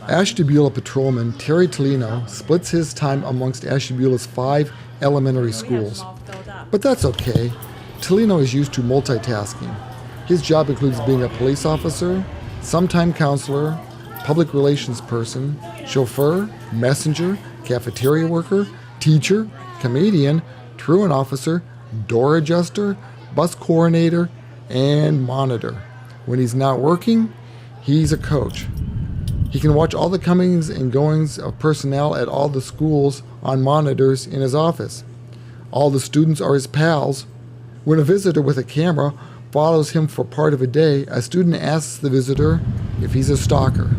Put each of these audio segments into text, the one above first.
Ashtabula Patrolman Terry Tulino splits his time amongst Ashtabula's 5 elementary schools. But that's okay. Tulino is used to multitasking. His job includes being a police officer, sometime counselor, public relations person, chauffeur, messenger, cafeteria worker, teacher, comedian, truant officer, door adjuster, bus coordinator, and monitor. When he's not working, he's a coach. He can watch all the comings and goings of personnel at all the schools on monitors in his office. All the students are his pals. When a visitor with a camera follows him for part of a day, a student asks the visitor if he's a stalker.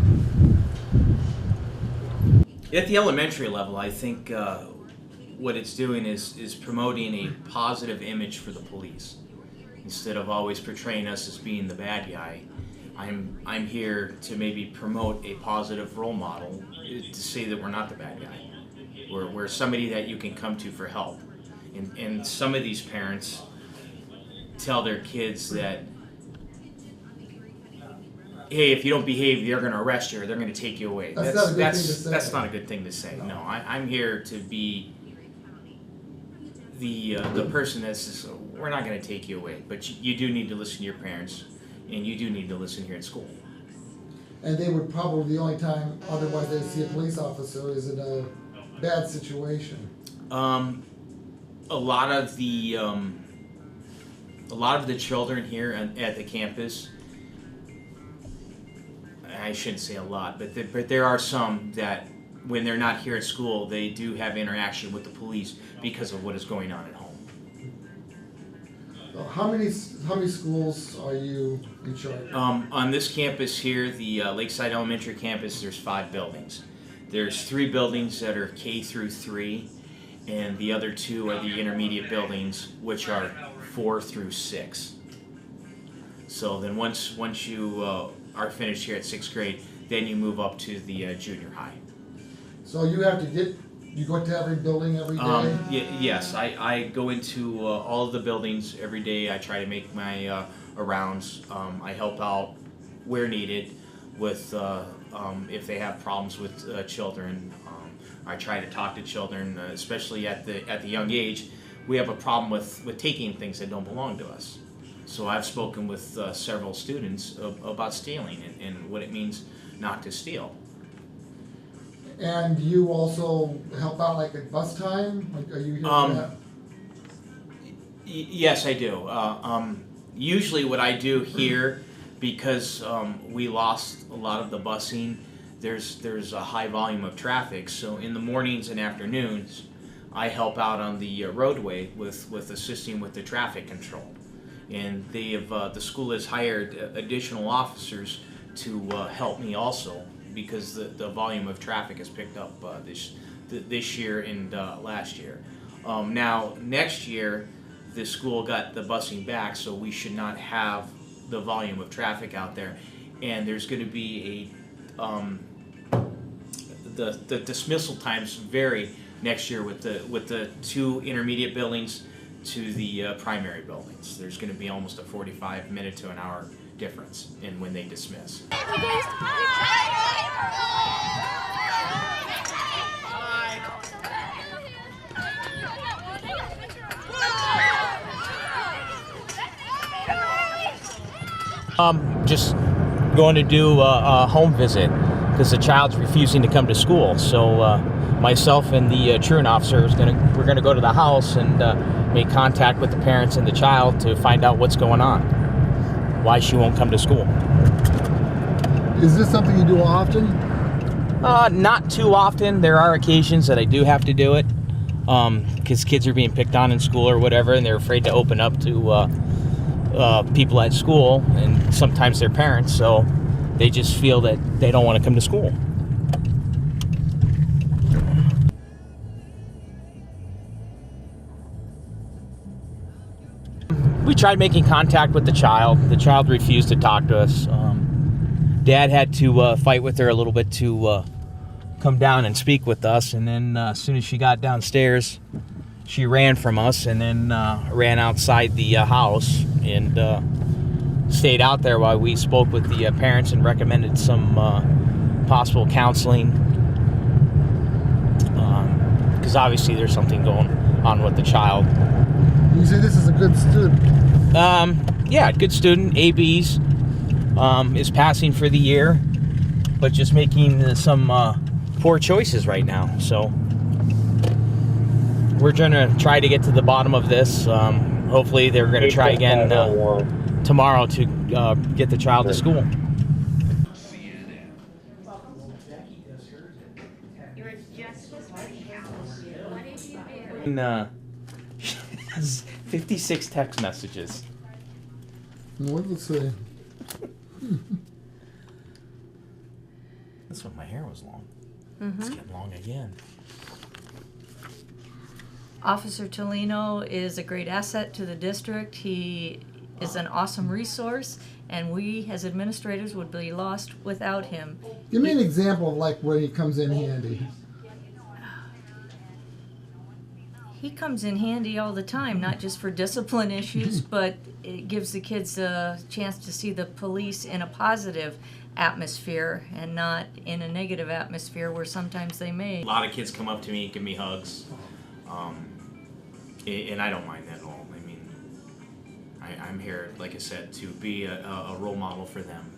At the elementary level, I think what it's doing is promoting a positive image for the police. Instead of always portraying us as being the bad guy, I'm here to maybe promote a positive role model, to say that we're not the bad guy. We're somebody that you can come to for help. And some of these parents tell their kids that, hey, if you don't behave, they're going to arrest you or they're going to take you away. That's not a good thing to say. No, I'm here to be the person that says, we're not going to take you away, but you do need to listen to your parents, and you do need to listen here at school. And they would probably, the only time otherwise they'd see a police officer is in a bad situation. A lot of the children here at the campus, I shouldn't say a lot, but there are some that when they're not here at school, they do have interaction with the police because of what is going on at home. How many schools are you in charge of? On this campus here, the Lakeside Elementary campus, there's 5 buildings. There's 3 buildings that are K through 3, and the other 2 are the intermediate buildings, which are 4 through 6. So then once you are finished here at 6th grade, then you move up to the junior high. So you go to every building every day? Yes, I go into all of the buildings every day. I try to make my rounds. I help out where needed with if they have problems with children. I try to talk to children, especially at the young age. We have a problem with taking things that don't belong to us. So I've spoken with several students about stealing and what it means not to steal. And you also help out like at bus time? Like, are you here for that? Yes, I do. Usually what I do here, because we lost a lot of the busing, there's a high volume of traffic. So in the mornings and afternoons, I help out on the roadway with assisting with the traffic control. And the school has hired additional officers to help me also, because the volume of traffic has picked up this year and last year. Now, next year, the school got the busing back, so we should not have the volume of traffic out there. And there's going to be the dismissal times vary next year with the 2 intermediate buildings to the primary buildings. There's going to be almost a 45-minute to an hour difference in when they dismiss. Just going to do a home visit because the child's refusing to come to school. So myself and the truant officer we're going to go to the house and make contact with the parents and the child to find out what's going on, why she won't come to school. Is this something you do often? Not too often. There are occasions that I do have to do it because kids are being picked on in school or whatever, and they're afraid to open up to people at school, and sometimes their parents, so they just feel that they don't want to come to school. We tried making contact with the child. The child refused to talk to us. Dad had to fight with her a little bit to come down and speak with us, and then as soon as she got downstairs, she ran from us and then ran outside the house and stayed out there while we spoke with the parents and recommended some possible counseling, because obviously there's something going on with the child. You say this is a good student? Yeah, good student, ABs, is passing for the year, but just making some poor choices right now. So we're going to try to get to the bottom of this. Hopefully they're going to try again tomorrow to get the child to school. She has 56 text messages. What does it say? That's when my hair was long. It's getting long again. Officer Tulino is a great asset to the district. He is an awesome resource, and we as administrators would be lost without him. Give me an example of like where he comes in handy. He comes in handy all the time, not just for discipline issues, but it gives the kids a chance to see the police in a positive atmosphere and not in a negative atmosphere where sometimes they may. A lot of kids come up to me and give me hugs, and I don't mind that at all. I mean, I'm here, like I said, to be a role model for them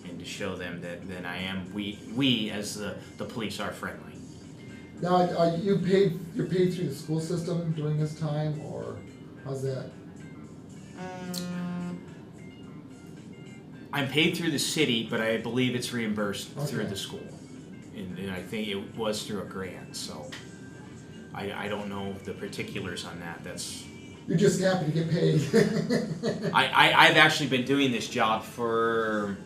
and to show them that I am, we as the police are friendly. Now, you're paid through the school system during this time, or how's that? I'm paid through the city, but I believe it's reimbursed through Okay. the school, and I think it was through a grant. So I don't know the particulars on that. That's You're just happy to get paid. I've actually been doing this job for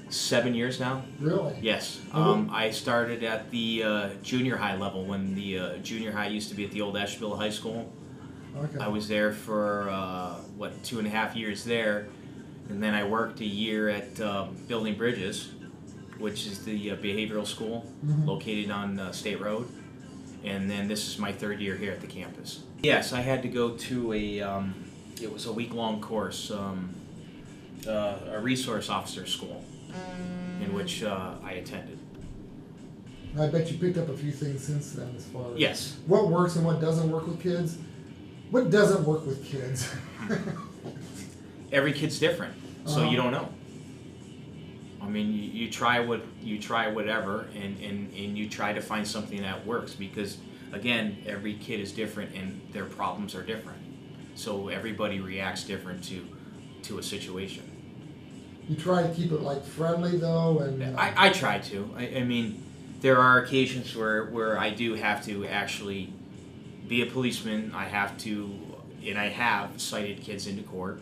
7 years now. Really? Yes. I started at the junior high level when the junior high used to be at the old Ashtabula High School. Okay. I was there for 2.5 years there, and then I worked a year at Building Bridges, which is the behavioral school located on State Road, and then this is my 3rd year here at the campus. Yes, I had to go to it was a week-long course, a resource officer school, in which I attended. I bet you picked up a few things since then as far as Yes. what works and what doesn't work with kids. What doesn't work with kids? Every kid's different, so you don't know. I mean, you try whatever, and you try to find something that works, because again, every kid is different and their problems are different. So everybody reacts different to a situation. You try to keep it like friendly though, and I try to. I mean, there are occasions where I do have to actually be a policeman. I have to, and I have cited kids into court.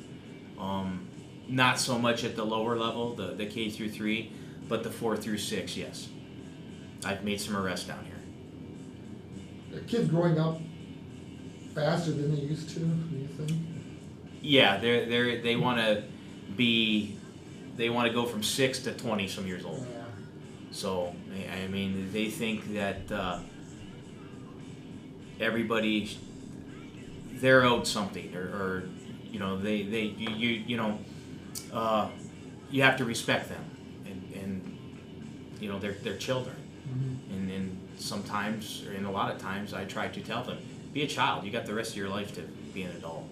Not so much at the lower level, the K through 3, but the 4 through 6, yes. I've made some arrests down here. are kids growing up faster than they used to, do you think? Yeah, they want to go from 6 to 20 some years old. Yeah. So I mean, they think that everybody, they're owed something, or you know, you have to respect them, and you know, they're children. And sometimes, or in a lot of times, I try to tell them, be a child. You got the rest of your life to be an adult.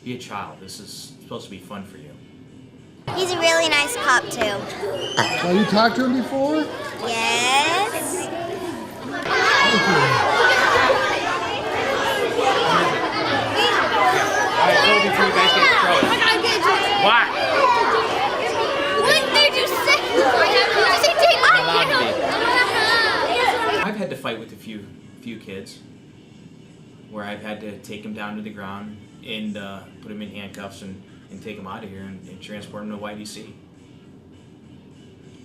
Be a child. This is supposed to be fun for you. He's a really nice cop too. Have you talked to him before? Yes. Alright, go before you guys get in trouble. Why? What did you say? Did you say take my Allowed to be. kid? I've had to fight with a few kids where I've had to take them down to the ground and put them in handcuffs and take them out of here and transport them to YDC.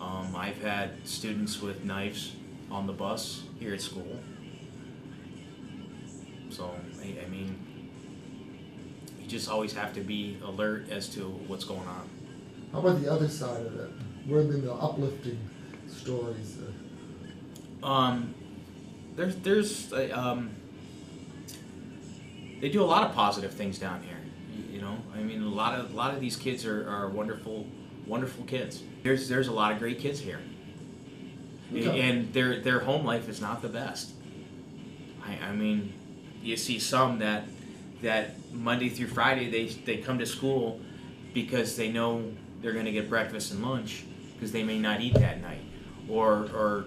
I've had students with knives on the bus here at school. So, I mean, you just always have to be alert as to what's going on. How about the other side of it? What have been the uplifting stories? They do a lot of positive things down here. You know, I mean, a lot of these kids are wonderful kids. There's a lot of great kids here. and their home life is not the best. I mean, you see some that Monday through Friday they come to school because they know they're going to get breakfast and lunch because they may not eat that night, or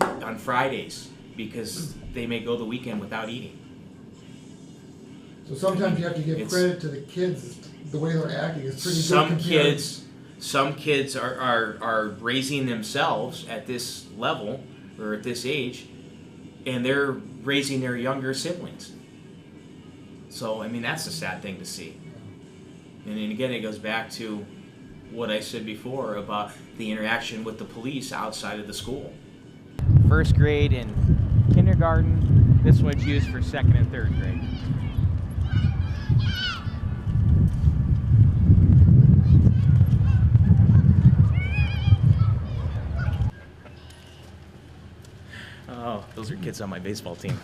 on Fridays because they may go the weekend without eating. So sometimes you have to give credit to the kids. The way they're acting is pretty good. Some kids are raising themselves at this level or at this age, and they're raising their younger siblings. So I mean, that's a sad thing to see. And then again, it goes back to what I said before about the interaction with the police outside of the school. First grade and kindergarten, this one's used for second and third grade. Oh, those are kids on my baseball team.